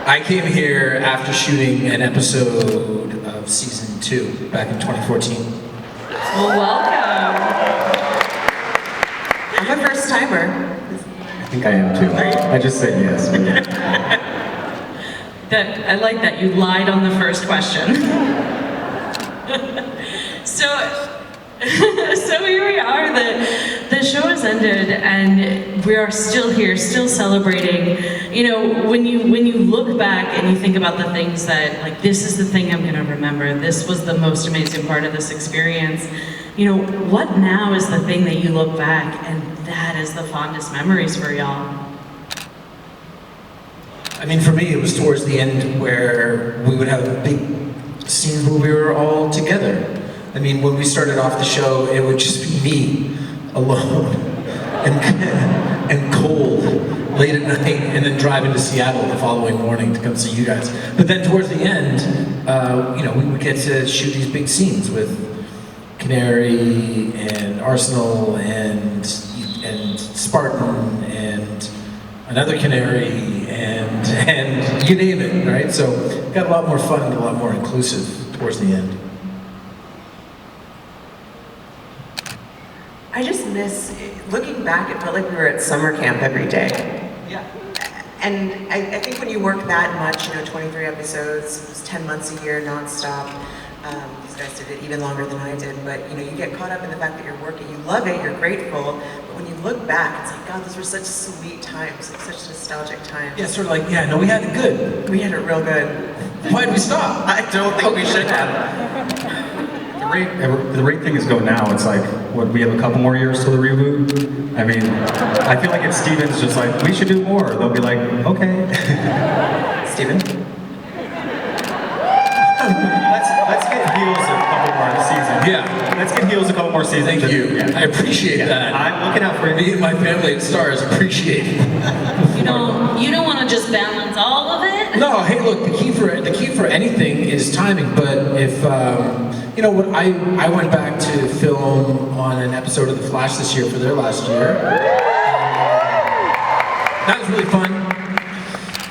I came here after shooting an episode of season 2 back in 2014. Well, welcome. I'm a first timer. I think I am too. I just said yes. I like that you lied on the first question. So here we are. The show has ended, and we are still here, still celebrating. You know, when you look back and you think about the things that, like, this is the thing I'm gonna remember. This was the most amazing part of this experience. You know, what now is the thing that you look back and that is the fondest memories for y'all? I mean, for me, it was towards the end where we would have big scenes where we were all together. I mean, when we started off the show, it would just be me, alone, and cold, late at night, and then driving to Seattle the following morning to come see you guys. But then towards the end, you know, we would get to shoot these big scenes with Canary and Arsenal and Spartan and another Canary and you name it, right? So it got a lot more fun and a lot more inclusive towards the end. I just miss, looking back, it felt like we were at summer camp every day. Yeah. And I think when you work that much, you know, 23 episodes, it was 10 months a year, nonstop. These guys did it even longer than I did, but you know, you get caught up in the fact that you're working, you love it, you're grateful, but when you look back, it's like, God, those were such sweet times, like such nostalgic times. Yeah, sort of like, yeah, no, we had it good. We had it real good. Why'd we stop? I don't think we should have. The rate thing is go now. It's like, what, we have a couple more years till the reboot? I mean, I feel like if Steven's just like, we should do more, they'll be like, okay. Steven? Let's get Heels a couple more seasons. Yeah. Let's get Heels a couple more seasons. Thank you. Yeah. I appreciate that. I'm looking out for Me and my family at Stars appreciate it. You don't want to just balance all of it? No, hey, look, the key for anything is timing. But if you know what, I went back to film on an episode of The Flash this year for their last year. That was really fun,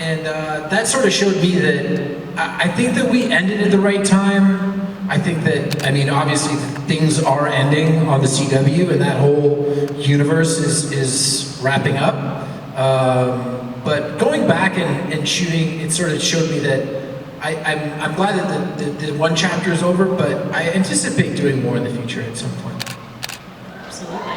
and that sort of showed me that I think that we ended at the right time. I think that, I mean, obviously things are ending on the CW, and that whole universe is wrapping up. But going back and shooting, it sort of showed me that I'm glad that the one chapter is over, but I anticipate doing more in the future at some point. Absolutely.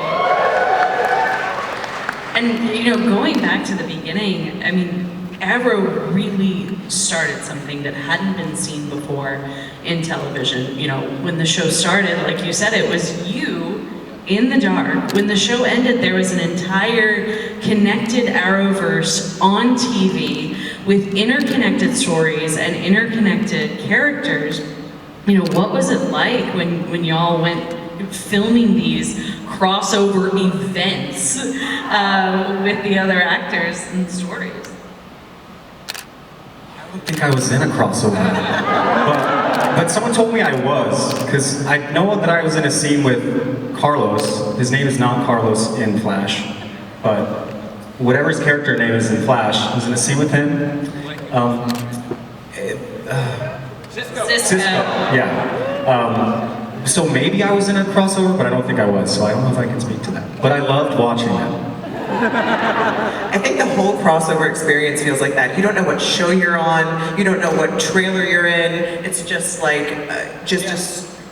And you know, going back to the beginning, I mean, Arrow really started something that hadn't been seen before in television. You know, when the show started, like you said, it was you in the dark. When the show ended, there was an entire connected Arrowverse on TV with interconnected stories and interconnected characters. You know, what was it like when y'all went filming these crossover events with the other actors and stories? I don't think I was in a crossover. But someone told me I was, because I know that I was in a scene with Carlos. His name is not Carlos in Flash, but whatever his character name is in Flash, I was in a scene with him. Cisco. Yeah. So maybe I was in a crossover, but I don't think I was, so I don't know if I can speak to that. But I loved watching that. I think the whole crossover experience feels like that. You don't know what show you're on, you don't know what trailer you're in, it's just like,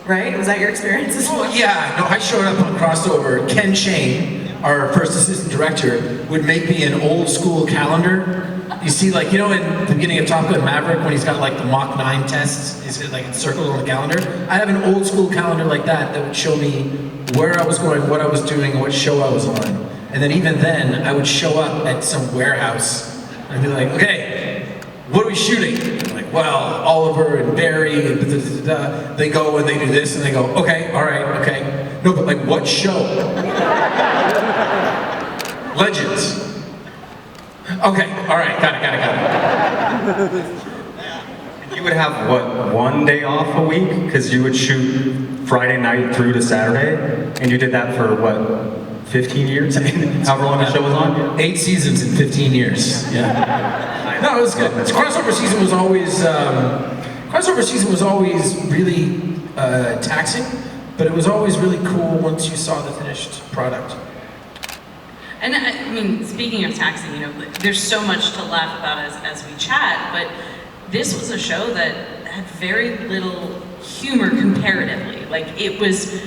right? Was that your experience as well? Yeah, no, I showed up on crossover. Ken Shane, our first assistant director, would make me an old school calendar. You see, like, you know, in the beginning of Top Gun Maverick, when he's got like the Mach 9 tests, he's like encircled on the calendar. I have an old school calendar like that would show me where I was going, what I was doing, what show I was on. And then even then, I would show up at some warehouse and I'd be like, okay, what are we shooting? I'm like, well, Oliver and Barry and they go and they do this and they go, okay, all right, okay. No, but like, what show? Legends. Okay, all right, got it. You would have, what, one day off a week? Because you would shoot Friday night through to Saturday, and you did that for, what, 15 years? I mean, however long the show was on? 8 seasons in 15 years, yeah. No, it was good. Crossover season was always really taxing, but it was always really cool once you saw the finished product. And I mean, speaking of taxing, you know, there's so much to laugh about as we chat, but this was a show that had very little humor comparatively. Like, it was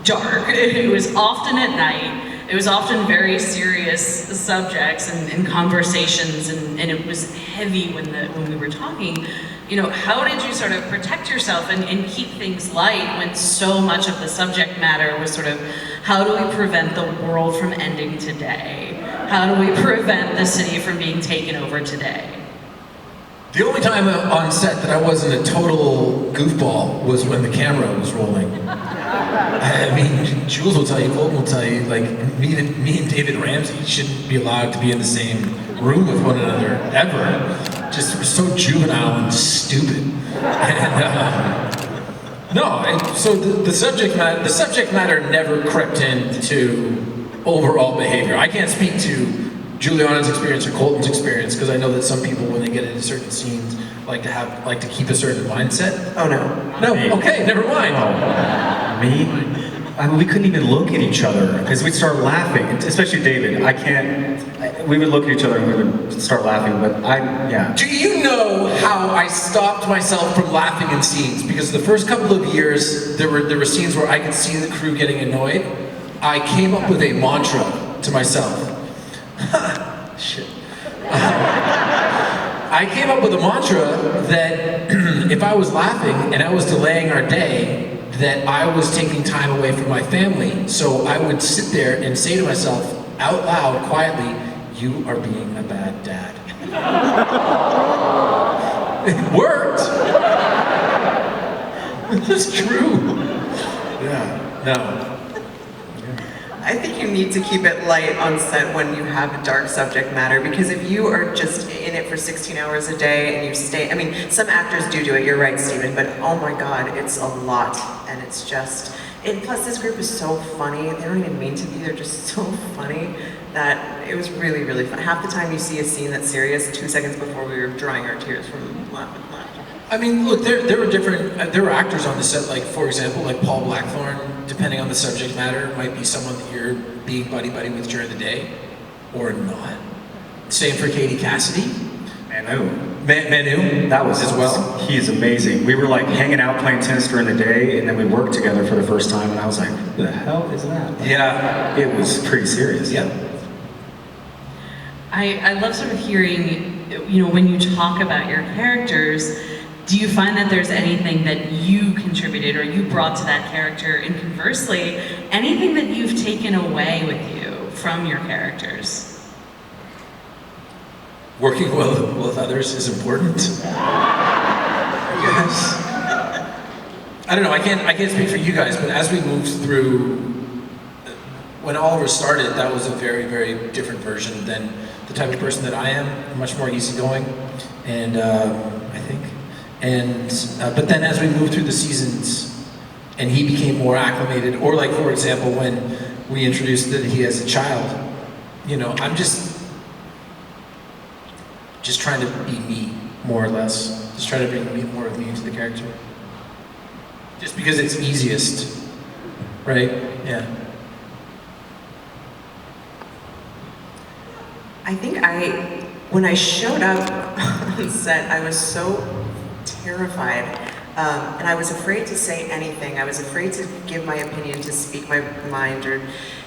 dark, it was often at night, it was often very serious subjects and conversations, and it was heavy when we were talking. You know, how did you sort of protect yourself and keep things light when so much of the subject matter was sort of, how do we prevent the world from ending today? How do we prevent the city from being taken over today? The only time on set that I wasn't a total goofball was when the camera was rolling. I mean, Jules will tell you, Colton will tell you, like, me and David Ramsey shouldn't be allowed to be in the same room with one another, ever. Just we're so juvenile and stupid. And, so the subject matter never crept into overall behavior. I can't speak to Juliana's experience or Colton's experience, because I know that some people, when they get into certain scenes, like to keep a certain mindset. Oh no. No, okay, never mind. Oh, me? I mean, we couldn't even look at each other because we'd start laughing, especially David. We would look at each other and we would start laughing, but yeah. Do you know how I stopped myself from laughing in scenes? Because the first couple of years, there were scenes where I could see the crew getting annoyed. I came up with a mantra to myself. Shit. I came up with a mantra that if I was laughing and I was delaying our day, that I was taking time away from my family. So I would sit there and say to myself, out loud, quietly, you are being a bad dad. It worked. It's true. Yeah, no. I think you need to keep it light on set when you have a dark subject matter, because if you are just in it for 16 hours a day and you stay, I mean, some actors do it, you're right, Stephen, but oh my God, it's a lot, and it's just, and plus this group is so funny, they don't even mean to be, they're just so funny, that it was really, really fun. Half the time you see a scene that's serious, 2 seconds before we were drying our tears from laughing. I mean, look, there were actors on the set, like, for example, like Paul Blackthorne, depending on the subject matter, might be someone that you're being buddy-buddy with during the day, or not. Same for Katie Cassidy. Manu, That was as well. He is amazing. We were like hanging out playing tennis during the day, and then we worked together for the first time, and I was like, who the hell is that? Like, Yeah. it was pretty serious. Yeah. I love sort of hearing, you know, when you talk about your characters, do you find that there's anything that you contributed or you brought to that character, and conversely, anything that you've taken away with you from your characters? Working well with others is important. Yes. I don't know, I can't speak for you guys, but as we moved through, when Oliver started, that was a very, very different version than the type of person that I am. Much more easygoing, and I think. And but then as we moved through the seasons, and he became more acclimated, or like, for example, when we introduced that he has a child, you know, I'm just trying to be me, more or less. Just trying to bring more of me into the character. Just because it's easiest, right? Yeah. I think when I showed up on set, I was so terrified, and I was afraid to say anything. I was afraid to give my opinion, to speak my mind, or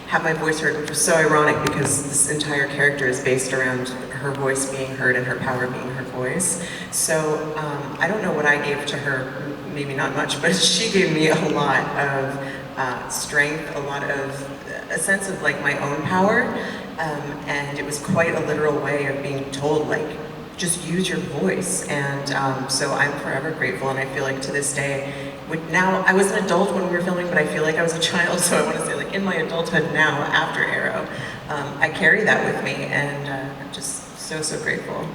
have my voice heard, which was so ironic because this entire character is based around her voice being heard and her power being her voice. So I don't know what I gave to her, maybe not much, but she gave me a lot of strength, a sense of like my own power, and it was quite a literal way of being told, like, just use your voice. And so I'm forever grateful, and I feel like to this day, now, I was an adult when we were filming, but I feel like I was a child, so I want to say, like, in my adulthood now, after Arrow, I carry that with me, and I'm just so, so grateful.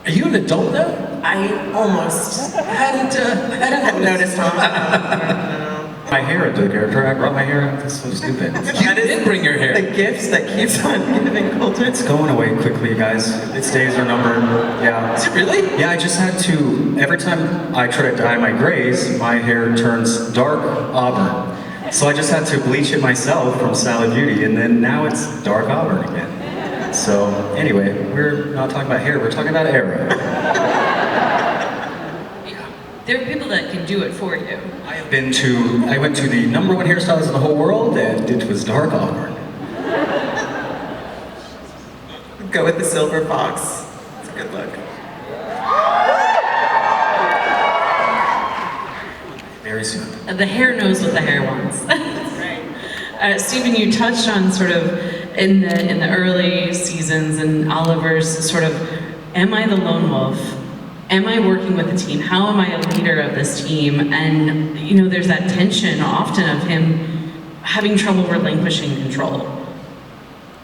Are you an adult now? I almost hadn't noticed, huh? my hair into the character. I brought my hair out. That's so stupid. You did bring your hair. The gifts that keeps on giving Colton. It's going away quickly, you guys. Its days are numbered. Yeah. Is it really? Yeah, I just had to, every time I try to dye my grays, my hair turns dark auburn. So I just had to bleach it myself from Salad Beauty, and then now it's dark auburn again. So anyway, we're not talking about hair, we're talking about era. There are people that can do it for you. I went to the #1 hairstylist in the whole world, and it was dark auburn. Go with the silver fox. It's a good look. Very soon. The hair knows what the hair wants. Right. Stephen, you touched on sort of in the early seasons and Oliver's sort of, am I the lone wolf? Am I working with a team? How am I a leader of this team? And you know, there's that tension often of him having trouble relinquishing control.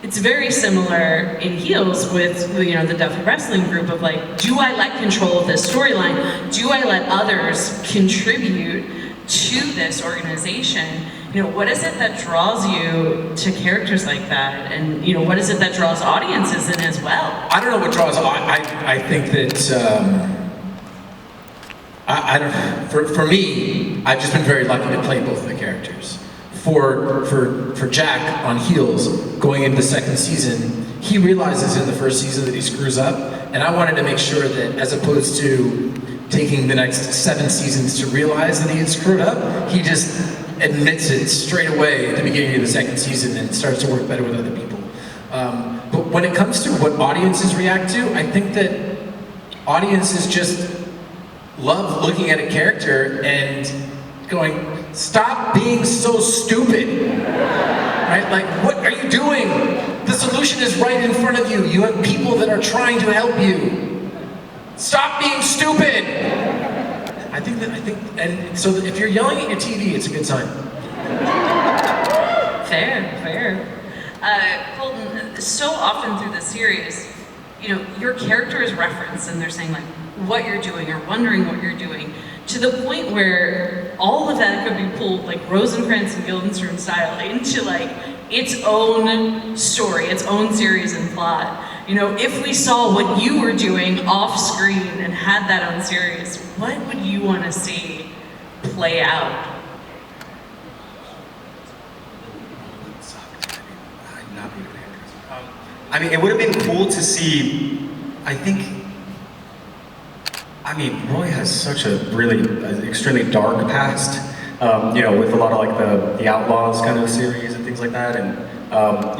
It's very similar in Heels with, you know, the Duffy Wrestling group of like, do I let control of this storyline? Do I let others contribute to this organization? You know, what is it that draws you to characters like that? And, you know, what is it that draws audiences in as well? I don't know what draws. I think that I don't. For me, I've just been very lucky to play both the characters. For Jack on Heels, going into the second season, he realizes in the first season that he screws up, and I wanted to make sure that, as opposed to taking the next 7 seasons to realize that he had screwed up, he just admits it straight away at the beginning of the second season and starts to work better with other people. But when it comes to what audiences react to, I think that audiences just love looking at a character and going, stop being so stupid, right? Like, what are you doing? The solution is right in front of you. You have people that are trying to help you. Stop being stupid. And so if you're yelling at your TV, it's a good sign. Fair. Colton, so often through the series, you know, your character is referenced and they're saying like what you're doing or wondering what you're doing, to the point where all of that could be pulled like Rosencrantz and Guildenstern style into like its own story, its own series and plot. You know, if we saw what you were doing off screen and had that on series, what would you want to see play out? I mean, it would have been cool to see, Roy has such a really extremely dark past, you know, with a lot of like the Outlaws kind of series and things like that. And,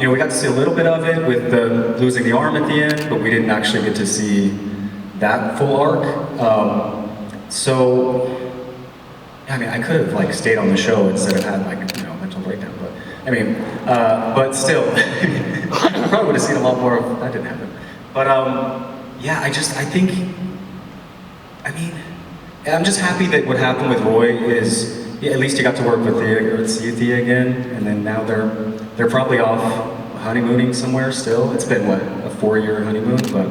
you know, we got to see a little bit of it with the losing the arm at the end, but we didn't actually get to see that full arc. So, I mean, I could have like stayed on the show instead of had like, you know, mental breakdown, but I mean, but still, I probably would have seen a lot more of that. Didn't happen. But yeah, I'm just happy that what happened with Roy is, yeah, at least he got to work with Thea again, and then now they're probably off honeymooning somewhere still. It's been what, a 4-year honeymoon, but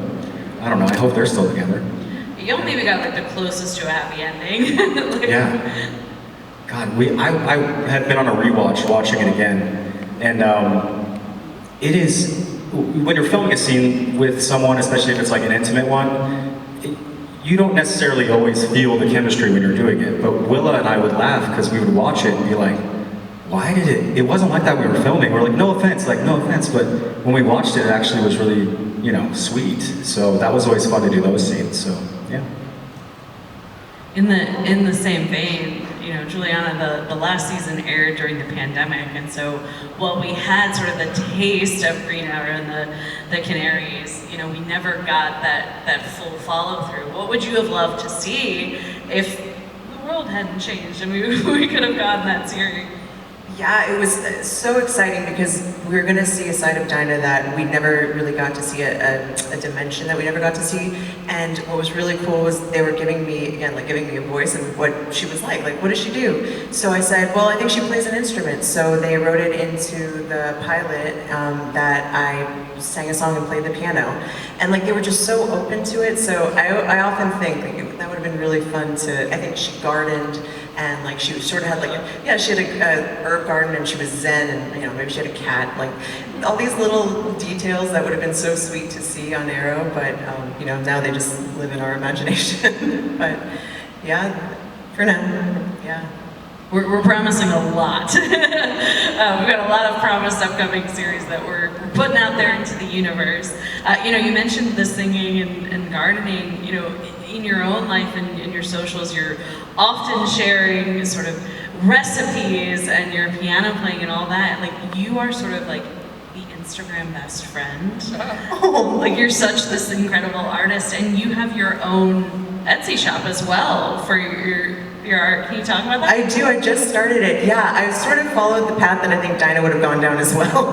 I don't know. I hope they're still together. You maybe got like the closest to a happy ending. Like, yeah. God, I had been on a rewatch, watching it again, and it is, when you're filming a scene with someone, especially if it's like an intimate one, you don't necessarily always feel the chemistry when you're doing it. But Willa and I would laugh because we would watch it and be like, why did it wasn't like that when we were filming. We're like, no offense, but when we watched it, it actually was really, you know, sweet. So that was always fun to do those scenes, so yeah. In the same vein, you know, Juliana, the last season aired during the pandemic, and so while we had sort of the taste of Green Arrow and the Canaries, you know, we never got that full follow through. What would you have loved to see if the world hadn't changed and we could have gotten that series? Yeah, it was so exciting because we were going to see a side of Dinah that we never really got to see, a dimension that we never got to see. And what was really cool was they were giving me a voice and what she was like what does she do? So I said, well, I think she plays an instrument. So they wrote it into the pilot that I sang a song and played the piano. And they were just so open to it. So I often think that would have have been really fun to, I think she gardened, and like she sort of had like, yeah, she had a herb garden, and she was zen, and you know, maybe she had a cat, like all these little details that would have been so sweet to see on Arrow, but you know, now they just live in our imagination. But yeah, for now, yeah. We're promising a lot. We've got a lot of promised upcoming series that we're putting out there into the universe. You know, you mentioned the singing and gardening. You know, in your own life and in your socials, you're often sharing sort of recipes and your piano playing and all that. Like, you are sort of like the Instagram best friend. Like, you're such this incredible artist, and you have your own Etsy shop as well for your art. Can you talk about that? I do. I just started it. Yeah, I sort of followed the path that I think Dinah would have gone down as well.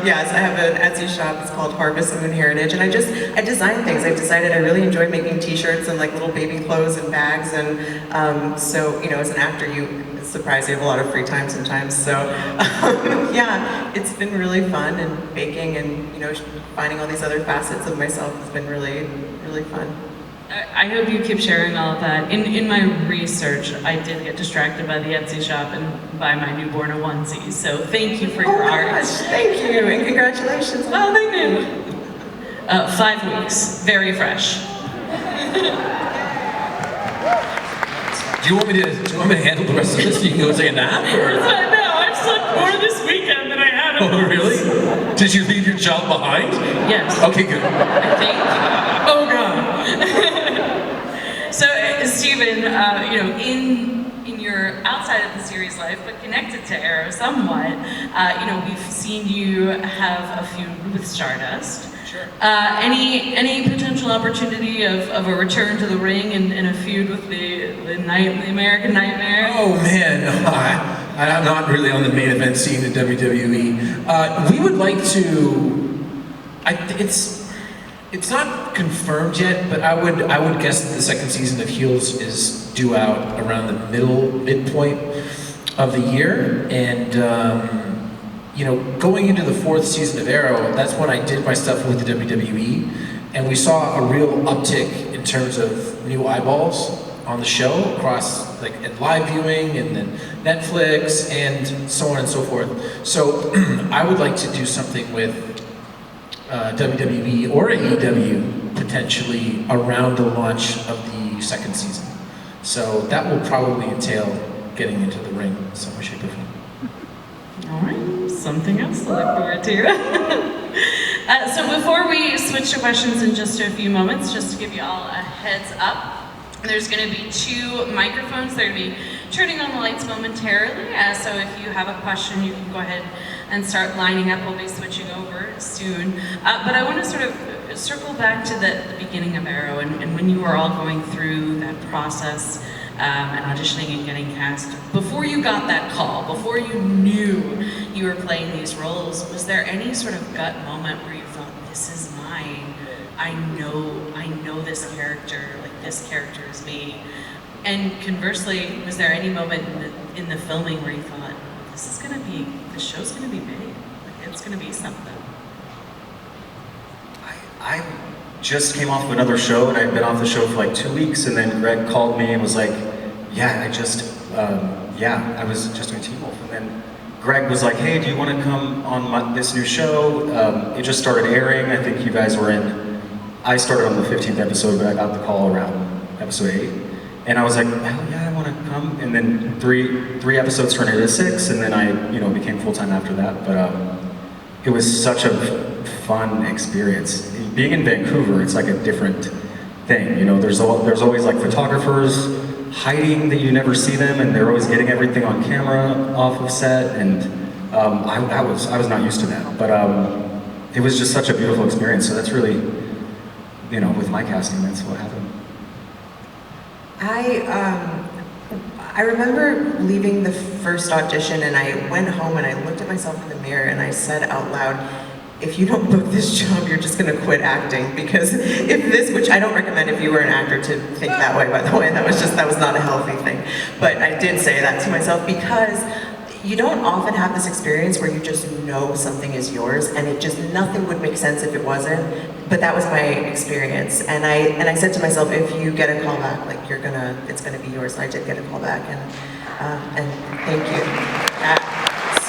Yes, I have an Etsy shop. It's called Harvest Moon Heritage, and I design things. I've decided I really enjoy making T-shirts and like little baby clothes and bags, and so you know, as an actor, it's surprised you have a lot of free time sometimes. So yeah, it's been really fun, and baking, and you know, finding all these other facets of myself has been really, really fun. I hope you keep sharing all of that. In my research, I did get distracted by the Etsy shop and by my newborn onesie. So thank you for your art. Gosh, thank you, and congratulations. Oh, thank you. 5 weeks, very fresh. Do you want me to handle the rest of this? You can go take a nap, or? No, I've slept more this weekend than I had. Oh, really? Did you leave your child behind? Yes. Okay, good. Thank you. Oh God. So, Stephen, you know, in your outside of the series life, but connected to Arrow somewhat, you know, we've seen you have a feud with Stardust. Sure. Any potential opportunity of a return to the ring and a feud with the American Nightmare? Oh man, I'm not really on the main event scene in WWE. We would like to. It's not confirmed yet, but I would guess that the second season of Heels is due out around the midpoint of the year, and you know, going into the fourth season of Arrow, that's when I did my stuff with the WWE, and we saw a real uptick in terms of new eyeballs on the show across like at live viewing and then Netflix and so on and so forth. So I would like to do something with WWE or AEW potentially around the launch of the second season. So that will probably entail getting into the ring in some way, shape, or form. All right, something else to look forward to. So before we switch to questions in just a few moments, just to give you all a heads up, there's going to be 2 microphones. They're going to be turning on the lights momentarily. So if you have a question, you can go ahead and start lining up. We'll be switching over soon. But I want to sort of circle back to the beginning of Arrow and when you were all going through that process and auditioning and getting cast. Before you got that call, before you knew you were playing these roles, was there any sort of gut moment where you thought, this is mine, I know this character, like this character is me? And conversely, was there any moment in the filming where you thought, the show's gonna be big, like it's gonna be something? I just came off of another show, and I'd been off the show for like 2 weeks, and then Greg called me and was like, yeah, I was just doing Teen Wolf, and then Greg was like, hey, do you want to come on this new show? It just started airing. I think you guys were I started on the 15th episode, but I got the call around episode 8. And I was like, hell yeah, I want to come. And then three episodes turned into 6, and then I, became full-time after that. But it was such a fun experience. Being in Vancouver, it's like a different thing. There's always like photographers hiding that you never see them, and they're always getting everything on camera off of set. And I was not used to that. But it was just such a beautiful experience. So that's really, with my casting, that's what happened. I remember leaving the first audition, and I went home and I looked at myself in the mirror and I said out loud, if you don't book this job, you're just gonna quit acting, because which I don't recommend if you were an actor to think that way, by the way, that was not a healthy thing. But I did say that to myself because you don't often have this experience where you just know something is yours, and nothing would make sense if it wasn't. but that was my experience, and I said to myself, if you get a call back, like it's gonna be yours. And I did get a call back, and thank you.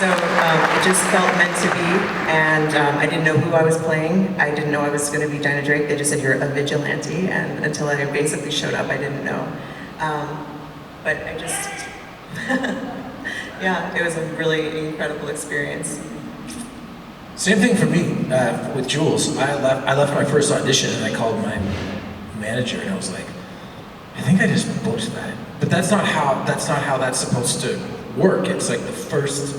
It just felt meant to be, and I didn't know who I was playing. I didn't know I was going to be Dinah Drake. They just said you're a vigilante, and until I basically showed up, I didn't know. But I just, yeah, it was a really incredible experience. Same thing for me with Jules. I left my first audition and I called my manager and I was like, I think I just booked that. But that's not how that's supposed to work. It's like the first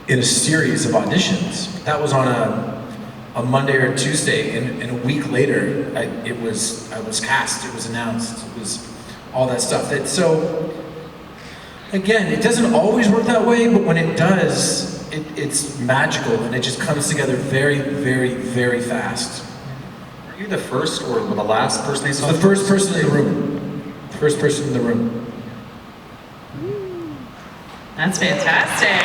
in a series of auditions. That was on a Monday or Tuesday, and a week later, I was cast. It was announced. It was all that stuff. So again, it doesn't always work that way, but when it does, it's magical, and it just comes together very, very, very fast. Are you the first or the last person they saw? The first person in the room. The first person in the room. That's fantastic.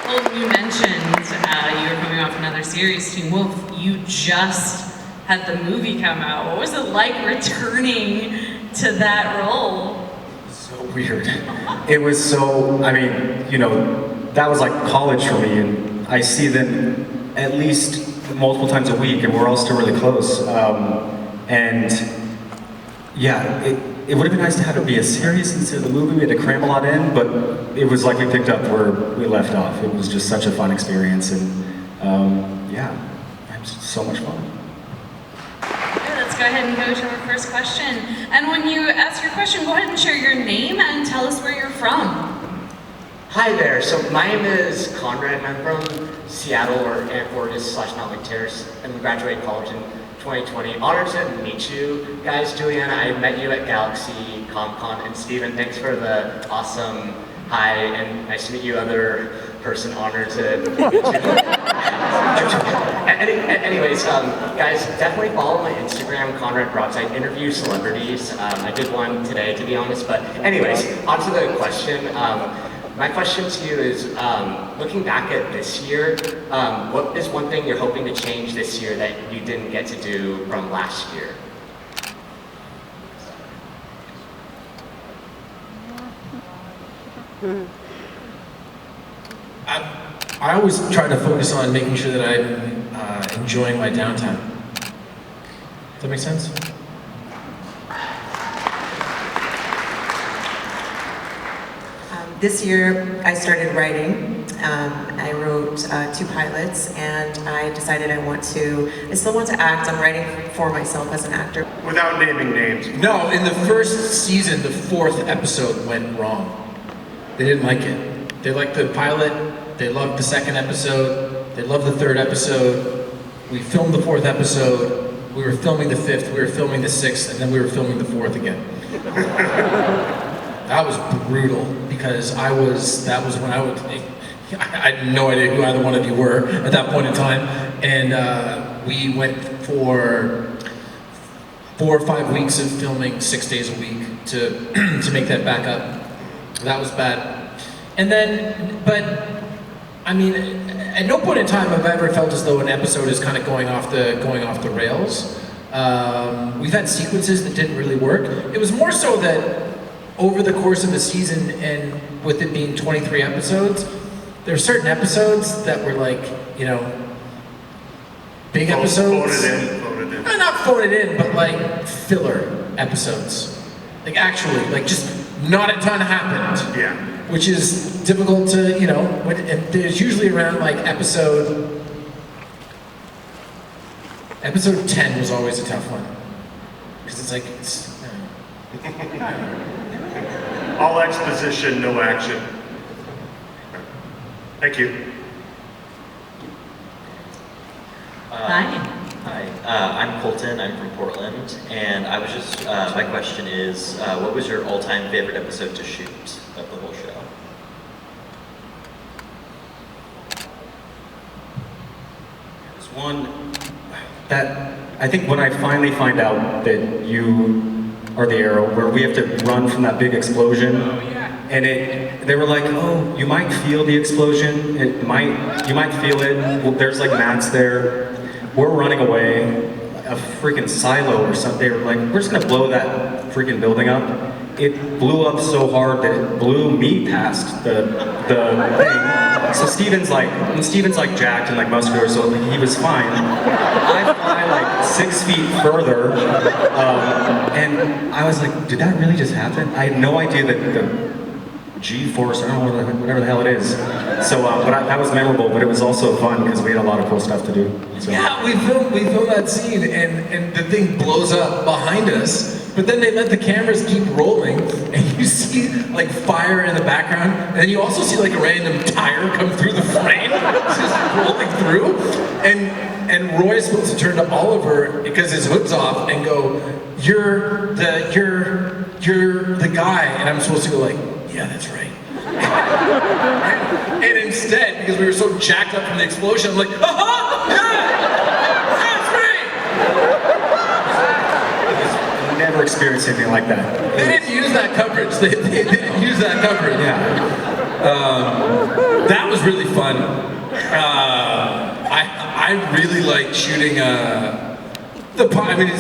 Well, you mentioned you were coming off another series, Teen Wolf. You just had the movie come out. What was it like returning to that role? So weird. It was so, I mean, you know, that was like college for me, and I see them at least multiple times a week, and we're all still really close. And yeah, it would have been nice to have it be a series instead of the movie. We had to cram a lot in, but it was like we picked up where we left off. It was just such a fun experience, and yeah, it was so much fun. Okay, let's go ahead and go to our first question. And when you ask your question, go ahead and share your name and tell us where you're from. Hi there, so my name is Conrad, and I'm from Seattle, or Anacortes/Mount Lake Terrace, and we graduated college in 2020. Honored to meet you guys. Juliana, I met you at Galaxy Comic-Con, and Stephen, thanks for the awesome hi, and nice to meet you, other person. Honored to meet you. Anyways, guys, definitely follow my Instagram, Conrad Brox. I interview celebrities. I did one today, to be honest, but anyways, on to the question. My question to you is, looking back at this year, what is one thing you're hoping to change this year that you didn't get to do from last year? I always try to focus on making sure that I'm enjoying my downtime. Does that make sense? This year, I started writing. I wrote 2 pilots, and I decided I still want to act. I'm writing for myself as an actor. Without naming names. No, in the first season, the 4th episode went wrong. They didn't like it. They liked the pilot, they loved the 2nd episode, they loved the 3rd episode. We filmed the 4th episode, we were filming the 5th, we were filming the 6th, and then we were filming the 4th again. That was brutal, because that was when I had no idea who either one of you were at that point in time, and we went for 4 or 5 weeks of filming 6 days a week to make that back up. That was bad. And then, but I mean, at no point in time have I ever felt as though an episode is kind of going off the rails. We've had sequences that didn't really work. It was more so that over the course of a season, and with it being 23 episodes, there are certain episodes that were like, you know, big episodes. Phone it in. Not phone it in, but like filler episodes. Like actually, like just not a ton happened. Yeah. Which is difficult to, you know, and there's usually around like episode 10 was always a tough one. Because it's like, All exposition, no action. Thank you. Hi. Hi, I'm Colton, I'm from Portland, and I was just, my question is, what was your all-time favorite episode to shoot of the whole show? There's one that, I think when I finally find out that you are the Arrow, where we have to run from that big explosion, and they were like, oh, you might feel the explosion, you might feel it, well, there's like mats there. we're running away, a freaking silo or something. They were like, we're just gonna blow that freaking building up. It blew up so hard that it blew me past the thing. So Stephen's like jacked and like muscular, so he was fine. I fly like 6 feet further, and I was like, did that really just happen? I had no idea that the G-force, I don't know whatever the hell it is. So, that was memorable, but it was also fun because we had a lot of cool stuff to do. So. Yeah, we filmed that scene, and the thing blows up behind us. But then they let the cameras keep rolling, and you see like fire in the background, and then you also see like a random tire come through the frame, just rolling through. And Roy's supposed to turn to Oliver because his hood's off and go, "You're the guy," and I'm supposed to go like, "Yeah, that's right." and instead, because we were so jacked up from the explosion, I'm like, "Aha! Yeah, that's right." Never experienced anything like that. They didn't use that coverage. They didn't use that coverage. Yeah. That was really fun. I really liked shooting the pilot. I mean, it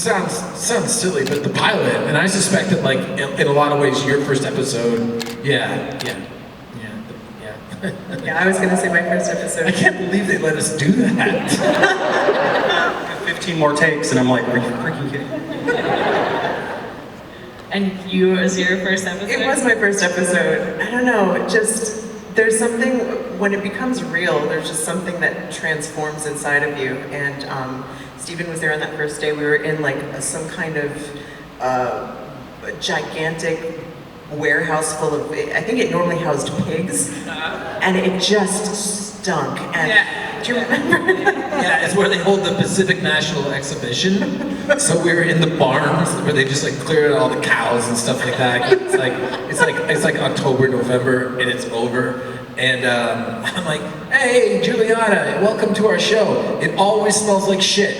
sounds silly, but the pilot. And I suspect that, like, in a lot of ways, your first episode. Yeah. Yeah, I was gonna say my first episode. I can't believe they let us do that. 15 more takes, and I'm like, are you freaking kidding me? And you, was your first episode? It was my first episode. I don't know, just, there's something, when it becomes real, there's just something that transforms inside of you. And Stephen was there on that first day. We were in like some kind of gigantic warehouse full of, I think it normally housed pigs, and it just stunk. And Yeah. do you remember? Yeah, it's where they hold the Pacific National Exhibition. So we were in the barns where they just like cleared out all the cows and stuff like that. It's like October, November, and it's over. And I'm like, "Hey, Juliana, welcome to our show. It always smells like shit."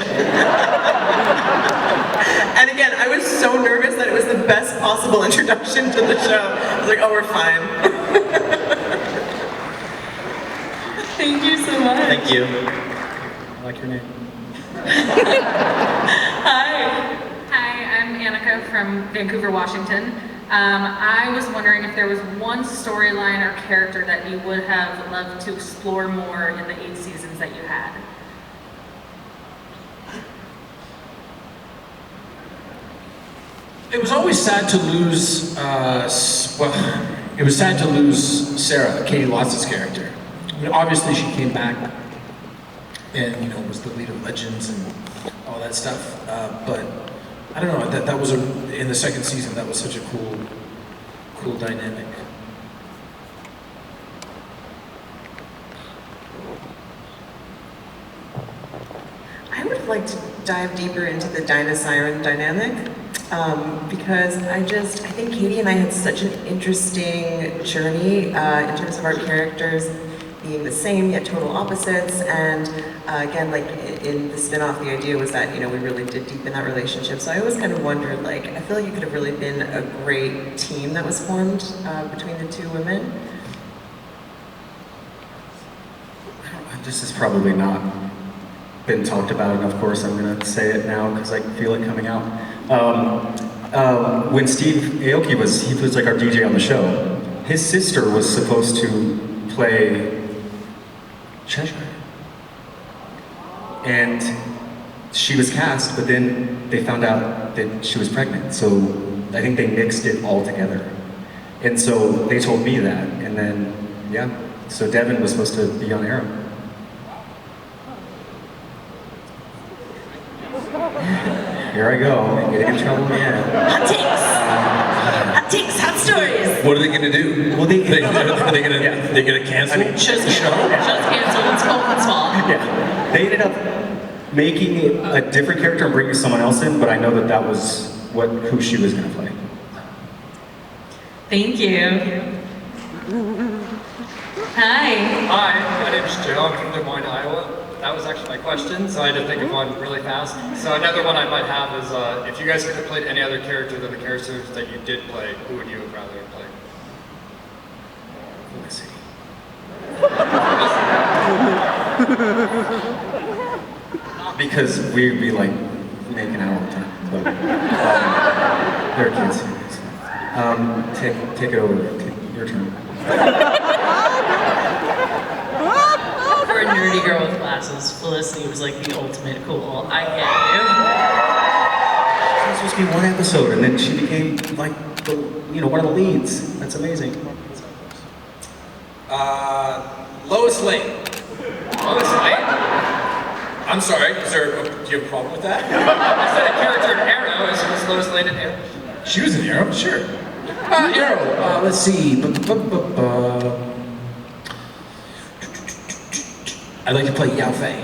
And again, I was so nervous that it was the best possible introduction to the show. I was like, "Oh, we're fine." Thank you so much. Thank you. I like your name. Hi. Hi, I'm Annika from Vancouver, Washington. I was wondering if there was one storyline or character that you would have loved to explore more in the 8 seasons that you had. It was always sad to lose, it was sad to lose Sarah, Katie Lotz's character. I mean, obviously she came back and, you know, was the lead of Legends and all that stuff. But I don't know, that was in the second season, that was such a cool dynamic. I would like to dive deeper into the Dinah Siren dynamic, because I think Katie and I had such an interesting journey in terms of our characters being the same yet total opposites. And again, like in the spin-off, the idea was that, you know, we really did deepen that relationship. So I always kind of wondered, like, I feel like it could have really been a great team that was formed between the two women. This has probably not been talked about, and of course I'm gonna say it now because I feel it coming out. When Steve Aoki he was like our DJ on the show, his sister was supposed to play Cheshire. And she was cast, but then they found out that she was pregnant, so I think they mixed it all together. And so they told me that, and then, yeah, so Devin was supposed to be on Arrow. Here I go, getting in trouble again. Hot takes, hot stories. What are they gonna do? Well, they're gonna cancel the show? Show's canceled, it's Colton's fault. Yeah, they ended up making it a different character and bringing someone else in, but I know that was who she was gonna play. Thank you. Hi. Hi, my name is Joe. I'm from Des Moines, Iowa. That was actually my question, so I had to think of one really fast. So another one I might have is, if you guys could have played any other character than the characters that you did play, who would you have rather play? Let's see. Because we'd be like making out all the time. But, there are kids here. So. Take it over. Your turn. For a nerdy girl with glasses, Felicity was like the ultimate cool. I get She was supposed to be one episode, and then she became like one of the leads. That's amazing. Lois Lane. Lois Lane? I'm sorry, do you have a problem with that? I said a character in Arrow. Is Lois Lane in Arrow? She was in Arrow, sure. Arrow, let's see. I'd like to play Yao Fei.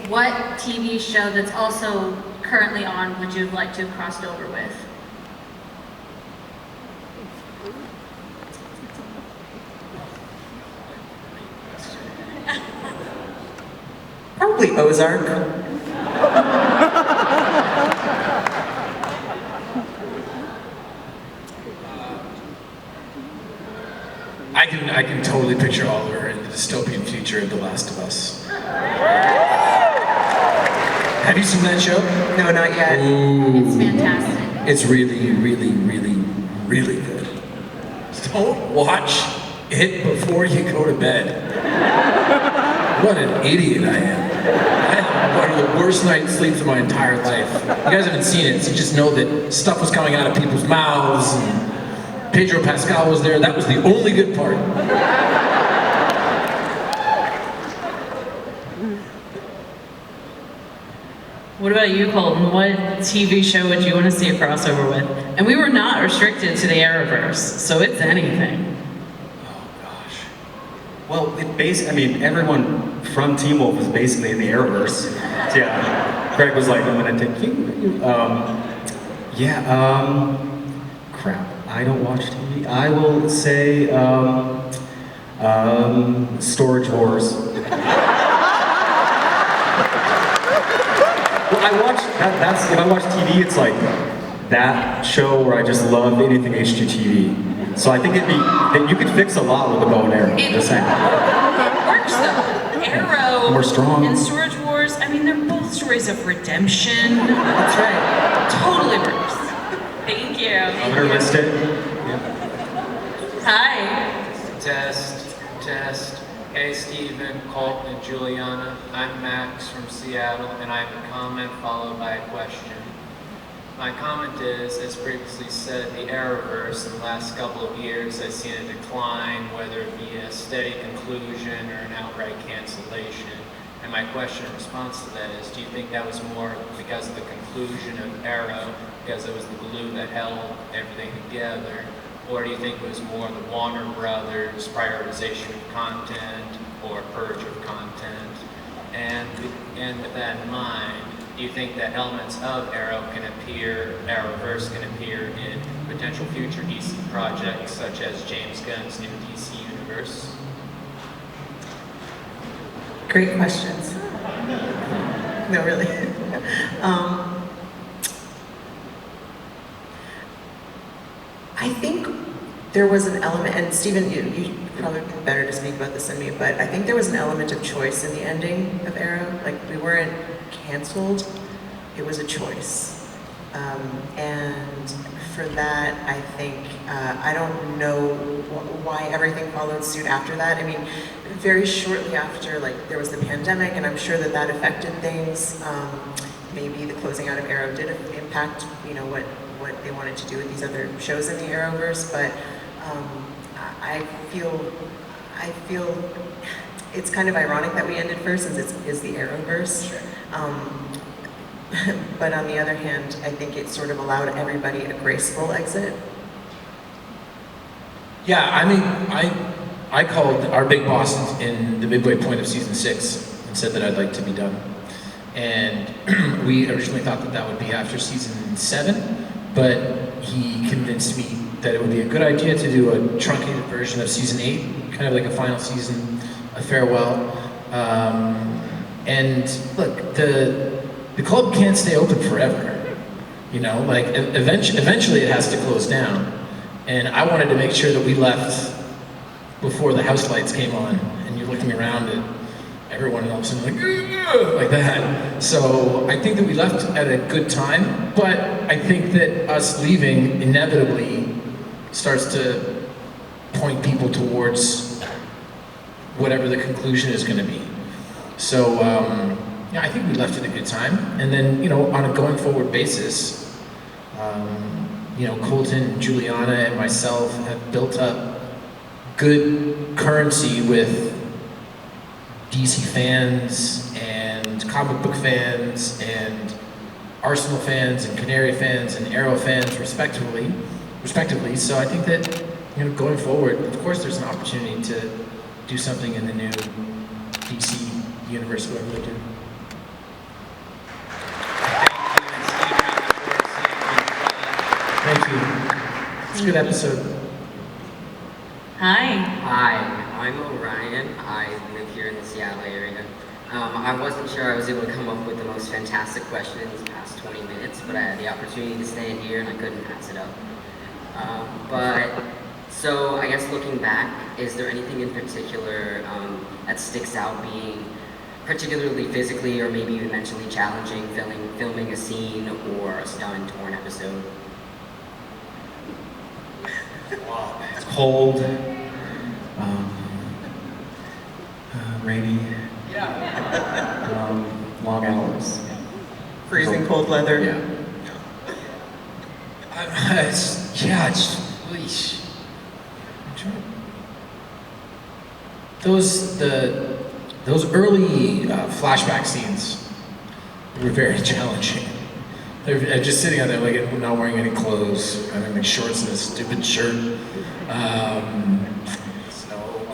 What TV show that's also currently on would you have liked to have crossed over with? Probably Ozark. I can totally picture Oliver in the dystopian future of The Last of Us. Have you seen that show? No, not yet. It's fantastic. It's really, really, really, really good. Don't watch it before you go to bed. What an idiot I am. I had one of the worst night's sleeps of my entire life. You guys haven't seen it, so you just know that stuff was coming out of people's mouths, and Pedro Pascal was there. That was the only good part. What about you, Colton? What TV show would you want to see a crossover with? And we were not restricted to the Arrowverse, so it's anything. Oh gosh. Well, everyone from Teen Wolf is basically in the Arrowverse. So, yeah. Greg was like, I'm gonna take you. Crap. I don't watch TV. I will say Storage Wars. Well, if I watch TV, it's like that show where I just love anything HGTV. So I think you could fix a lot with a bow and arrow. Just saying. It works though. Arrow More strong. and Storage Wars, I mean, they're both stories of redemption. That's right. Totally works. Thank you. I'm gonna list it. Hi. Test. Hey Stephen, Colton, and Juliana. I'm Max from Seattle, and I have a comment followed by a question. My comment is, as previously said, the Arrowverse in the last couple of years has seen a decline, whether it be a steady conclusion or an outright cancellation. And my question in response to that is, do you think that was more because of the conclusion of Arrow, because it was the glue that held everything together? Or do you think it was more the Warner Brothers prioritization of content or purge of content? And with that in mind, do you think that elements of Arrowverse can appear in potential future DC projects such as James Gunn's new DC universe? Great questions. No, really. I think there was an element, and Stephen, you probably better to speak about this than me, but I think there was an element of choice in the ending of Arrow. Like, we weren't canceled, it was a choice. And for that, I think, I don't know why everything followed suit after that. I mean, very shortly after, like, there was the pandemic, and I'm sure that affected things. Maybe the closing out of Arrow did impact, what they wanted to do with these other shows in the Arrowverse, but I feel it's kind of ironic that we ended first, since it is the Arrowverse. Sure. But on the other hand, I think it sort of allowed everybody a graceful exit. Yeah, I mean, I called our big boss in the midway point of season 6 and said that I'd like to be done. And we originally thought that would be after season 7, but he convinced me that it would be a good idea to do a truncated version of season 8, kind of like a final season, a farewell. And look, the club can't stay open forever. Like eventually it has to close down. And I wanted to make sure that we left before the house lights came on. And you're looking around everyone else and like that. So I think that we left at a good time, but I think that us leaving inevitably starts to point people towards whatever the conclusion is going to be. So yeah, I think we left at a good time. And then, on a going forward basis, Colton, Juliana, and myself have built up good currency with DC fans and comic book fans and Arsenal fans and Canary fans and Arrow fans, respectively. So I think that, going forward, of course, there's an opportunity to do something in the new DC universe, whatever they do. Thank you. It's a good episode. Hi. Hi, I'm Orion. I live here in the Seattle area. I wasn't sure I was able to come up with the most fantastic question in these past 20 minutes, but I had the opportunity to stand here and I couldn't pass it up. So I guess looking back, is there anything in particular that sticks out being particularly physically or maybe even mentally challenging filming a scene or a stunt or an episode? It's cold, rainy, long hours. Freezing cold leather. Yeah. Those early flashback scenes were very challenging. They're just sitting out there like not wearing any clothes, having like shorts and a stupid shirt,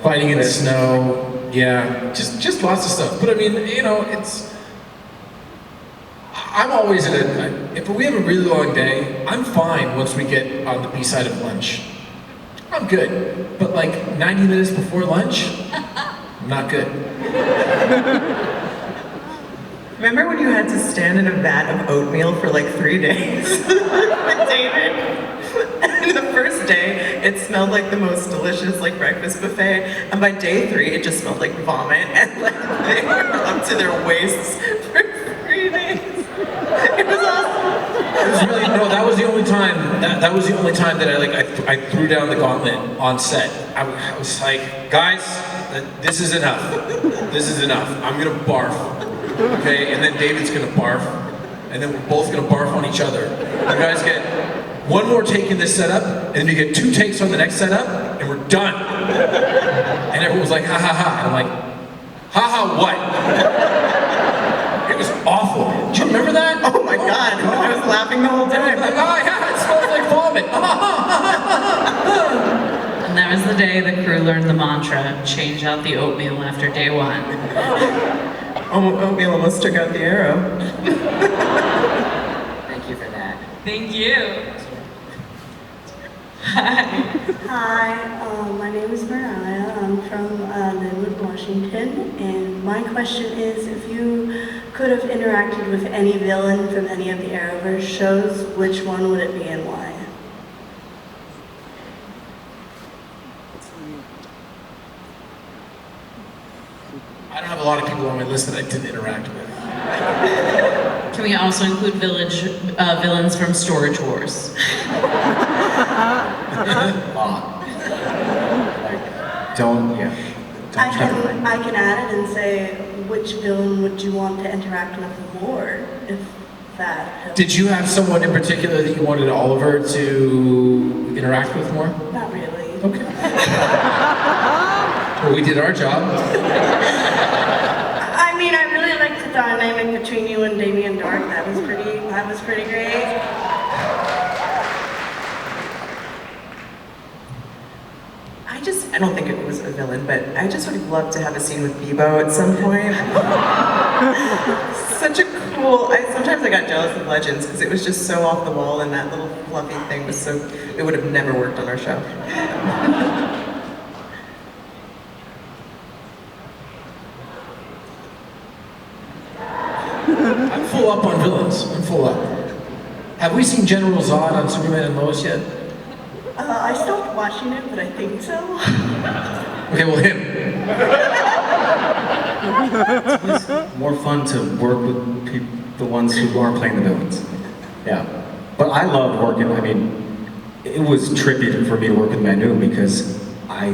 fighting in the snow. Yeah, just lots of stuff. But I mean, I'm always if we have a really long day, I'm fine once we get on the B side of lunch. I'm good. But like 90 minutes before lunch, not good. Remember when you had to stand in a vat of oatmeal for like 3 days with David? And the first day, it smelled like the most delicious like breakfast buffet, and by day 3, it just smelled like vomit, and like they were up to their waists for 3 days. It was awesome. It was really that was the only time that was the only time that I threw down the gauntlet on set. I was like, guys, this is enough. This is enough. I'm gonna barf. Okay, and then David's gonna barf, and then we're both gonna barf on each other. You guys get one more take in this setup, and then you get 2 takes on the next setup, and we're done. And everyone was like, ha ha ha. And I'm like, ha ha what? It was awful. Do you remember that? Oh my God, I was laughing the whole time. Like, oh yeah, it smells like vomit. And that was the day the crew learned the mantra, change out the oatmeal after day 1. Oatmeal almost took out the arrow. Thank you for that. Thank you. Hi, my name is Mariah. I'm from Linwood, Washington, and my question is, if you could have interacted with any villain from any of the Arrowverse shows, which one would it be and why? I don't have a lot of people on my list that I didn't interact with. Can we also include villains from Storage Wars? I can add it and say, which villain would you want to interact with more, if that helps? Did you have someone in particular that you wanted Oliver to interact with more? Not really. Okay. Well, we did our job. I mean, I really liked the dynamic between you and Damien Dark. That was pretty great. I don't think it was a villain, but I just would have loved to have a scene with Bebo at some point. Such a cool, sometimes I got jealous of Legends because it was just so off the wall, and that little fluffy thing was so, it would have never worked on our show. I'm full up on villains. I'm full up. Have we seen General Zod on Superman and Lois yet? I stopped watching it, but I think so. Okay, well, him. It's always more fun to work with the ones who aren't playing the villains. Yeah. But I loved working, I mean, it was trippy for me to work with Manu because I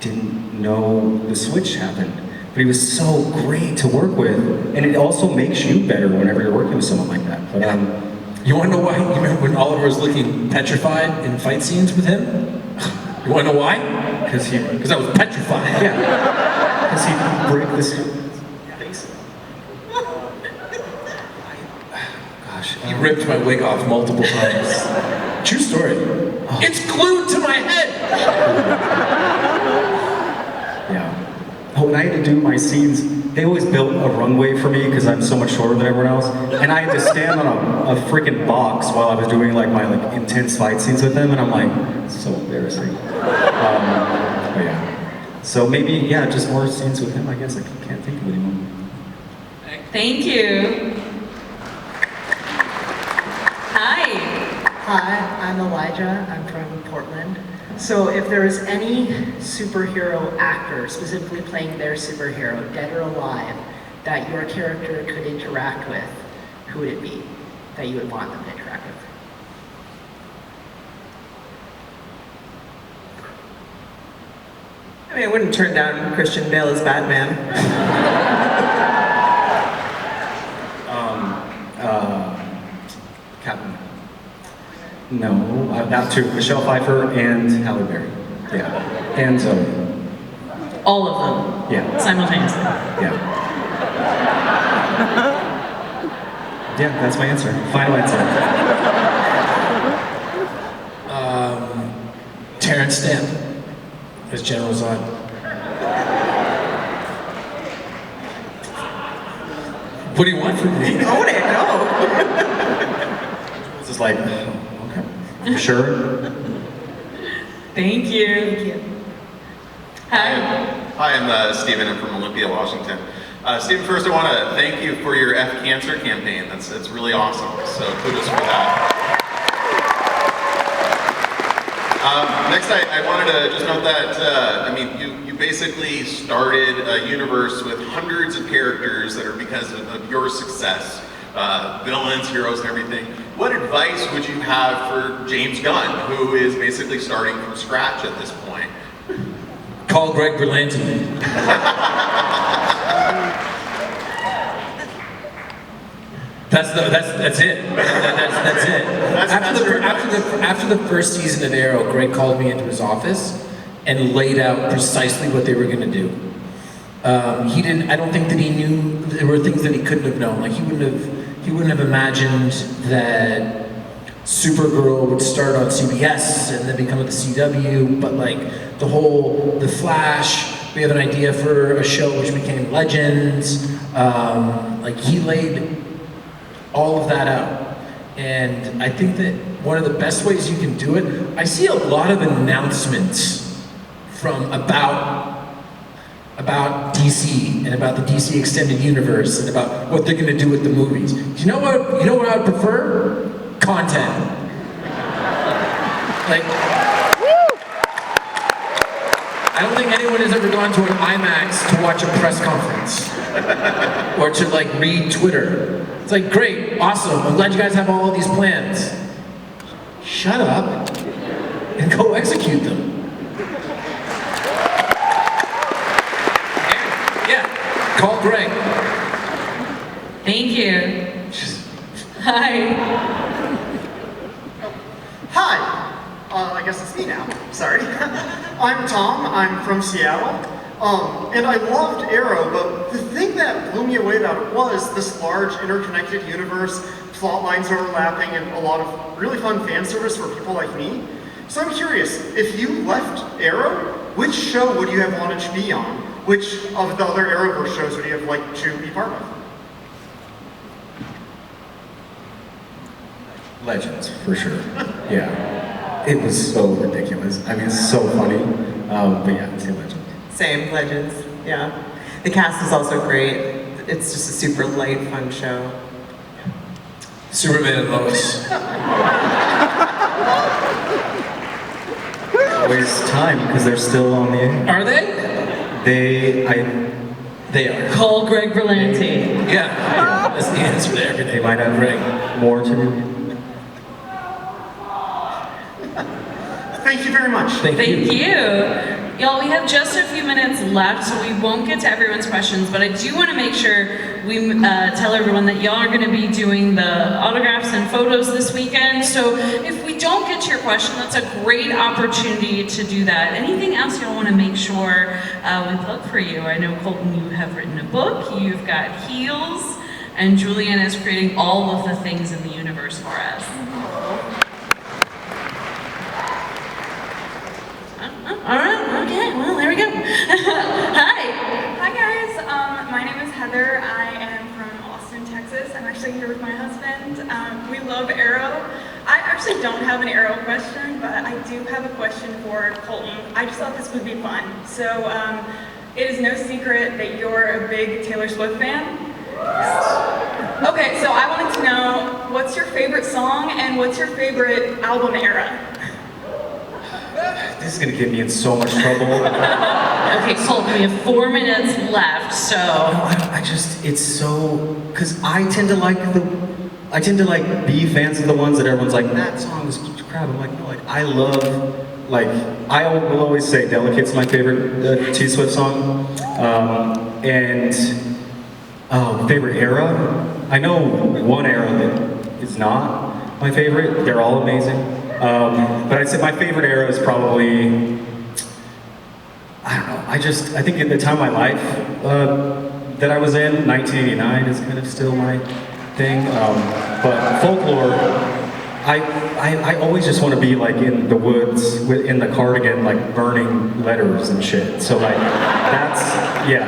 didn't know the switch happened. But he was so great to work with, and it also makes you better whenever you're working with someone like that. But you want to know why? You remember when Oliver was looking petrified in fight scenes with him? You want to know why? Because I was petrified. Yeah. Because he break this face. Gosh. He ripped my wig off multiple times. True story. Oh. It's glued to my head! Yeah. Oh, when I had to do my scenes, they always built a runway for me because I'm so much shorter than everyone else. And I had to stand on a freaking box while I was doing like my intense fight scenes with them, and I'm like, so embarrassing. But yeah. So maybe, yeah, just more scenes with him, I guess. I can't think of anyone. Thank you. Hi. Hi, I'm Elijah. I'm from Portland. So if there was any superhero actor specifically playing their superhero, dead or alive, that your character could interact with, who would it be that you would want them to interact with? I mean, I wouldn't turn down Christian Bale as Batman. Captain. No, not two. Michelle Pfeiffer and Halle Berry. Yeah. And Zoe. All of them. Yeah. Simultaneously. Yeah. Yeah, that's my answer. Final answer. Terrence Stamp as General Zod. What do you want from me? Own it, no. It's just like, okay. You sure? Thank you. Thank you. Hi. Hi, I'm Stephen. I'm from Olympia, Washington. Stephen, first I want to thank you for your F Cancer campaign. That's really awesome. So kudos for that. Next, I wanted to just note that, I mean, you basically started a universe with hundreds of characters that are because of your success. Villains, heroes, and everything. What advice would you have for James Gunn, who is basically starting from scratch at this point? Call Greg Berlanti. That's it. That's it. After the first season of Arrow, Greg called me into his office and laid out precisely what they were going to do. He didn't. I don't think that he knew there were things that he couldn't have known. Like he wouldn't have imagined that Supergirl would start on CBS and then become at the CW. But like the Flash, we have an idea for a show which became Legends. Like he laid all of that out. And I think that one of the best ways you can do it, I see a lot of announcements from about DC and about the DC extended universe and about what they're gonna do with the movies. You know what I would prefer? Content. Like, I don't think anyone has ever gone to an IMAX to watch a press conference or to like read Twitter. It's like, great, awesome, I'm glad you guys have all of these plans. Shut up and go execute them. Yeah, call Greg. Thank you. Hi. Hi. I guess it's me now. Sorry. I'm Tom. I'm from Seattle. And I loved Arrow, but the thing that blew me away about it was this large interconnected universe, plot lines overlapping, and a lot of really fun fan service for people like me. So I'm curious, if you left Arrow, which show would you have wanted to be on? Which of the other Arrowverse shows would you have liked to be part of? Legends, for sure. Yeah. It was so ridiculous. I mean, it's so funny. But yeah, it's a Legends. Same, Legends, yeah. The cast is also great. It's just a super light, fun show. Superman and Lois. Always time, because they're still on the air. Are they? They are. Call Greg Berlanti. Yeah, that's the answer to everything. They might have Greg. more to do. Thank you very much. Thank you. Y'all, we have just a few minutes left, so we won't get to everyone's questions, but I do want to make sure we tell everyone that y'all are going to be doing the autographs and photos this weekend. So if we don't get to your question, that's a great opportunity to do that. Anything else y'all want to make sure we plug for you? I know, Colton, you have written a book, you've got Heels, and Juliana is creating all of the things in the universe for us. All right, okay, well, there we go. Hi. Hi guys, my name is Heather. I am from Austin, Texas. I'm actually here with my husband. We love Arrow. I actually don't have an Arrow question, but I do have a question for Colton. I just thought this would be fun. So, it is no secret that you're a big Taylor Swift fan. Okay, so I wanted to know, what's your favorite song and what's your favorite album era? This is gonna get me in so much trouble. Okay, Colton, we have 4 minutes left, so. No, it's so, cause I tend to be fans of the ones that everyone's like, that song is crap. I'm like, no, like, I will always say Delicate's my favorite T Swift song. Favorite era? I know one era that is not my favorite. They're all amazing. But I'd say my favorite era is probably, I don't know, I think in the time of my life that I was in, 1989 is kind of still my thing. But folklore, I always just want to be like in the woods, in the cardigan, like burning letters and shit. So like,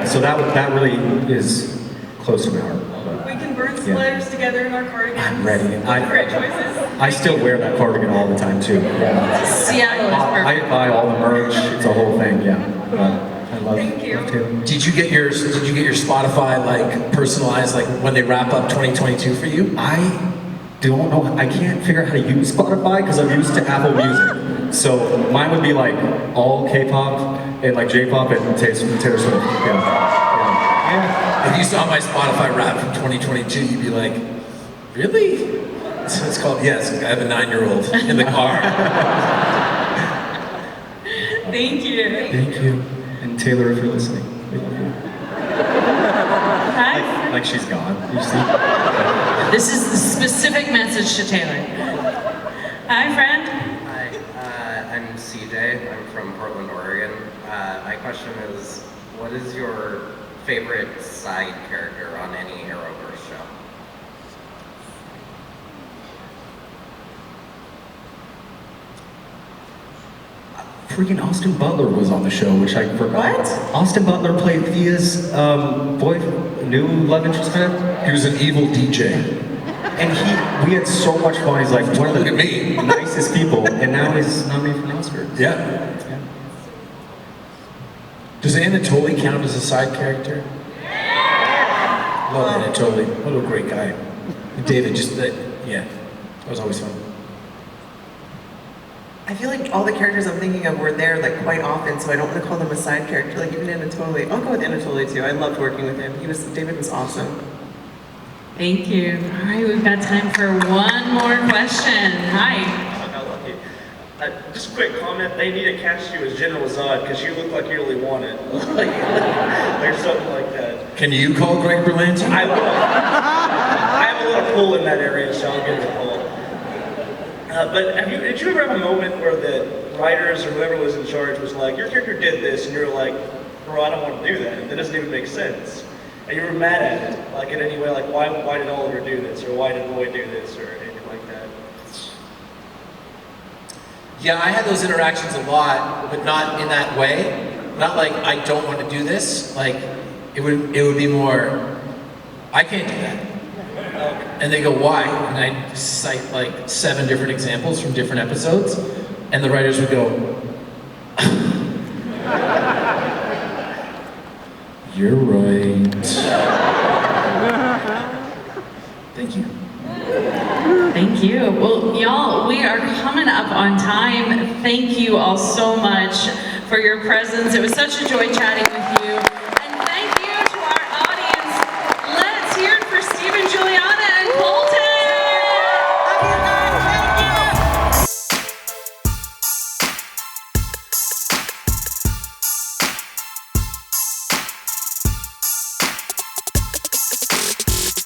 so that really is close to my heart. We can burn some letters together in our cardigans. I'm ready. Great choices. I still wear that cardigan all the time too. Yeah. Seattle is perfect. I buy all the merch. It's a whole thing. Yeah. I love. Thank you. Love Taylor. Did you get your Spotify like personalized like when they wrap up 2022 for you? I don't know. I can't figure out how to use Spotify because I'm used to Apple Music. So mine would be like all K-pop and like J-pop and Taylor Swift. Yeah. If you saw my Spotify rap from 2022, you'd be like, really? So it's called, yes, I have a 9-year-old in the car. Thank you. Thank you. And Taylor, if you're listening, we love you. Hi. Like she's gone. You see? This is the specific message to Taylor. Hi, friend. Hi, I'm CJ. I'm from Portland, Oregon. My question is, what is your favorite side character on any Arrowverse show? Freaking Austin Butler was on the show, which I forgot. What? Austin Butler played Thea's new love interest. He was an evil DJ. And we had so much fun. He's like one of the nicest people, and now he's nominated for an Oscar. Yeah. Does Anatoly count as a side character? Love Anatoly. What a great guy. David, that was always fun. I feel like all the characters I'm thinking of were there like quite often, so I don't want to call them a side character. Like even Anatoly. I'll go with Anatoly too. I loved working with him. David was awesome. Thank you. All right, we've got time for one more question. Hi. How lucky. Just a quick comment. They need to cast you as General Zod because you look like you really want it. Or something like that. Can you call Greg Berlanti? I will. I have a little pull in that area, so I'll give it a pull. But did you ever have a moment where the writers or whoever was in charge was like, your character did this, and you're like, bro, I don't want to do that. That doesn't even make sense. And you were mad at it, like in any way, like why did Oliver do this, or why did Roy do this, or anything like that? Yeah, I had those interactions a lot, but not in that way. Not like I don't want to do this. Like it would be more, I can't do that. And they go, why? And I cite like 7 different examples from different episodes, and the writers would go, you're right. Thank you. Thank you. Well, y'all, we are coming up on time. Thank you all so much for your presence. It was such a joy chatting with you.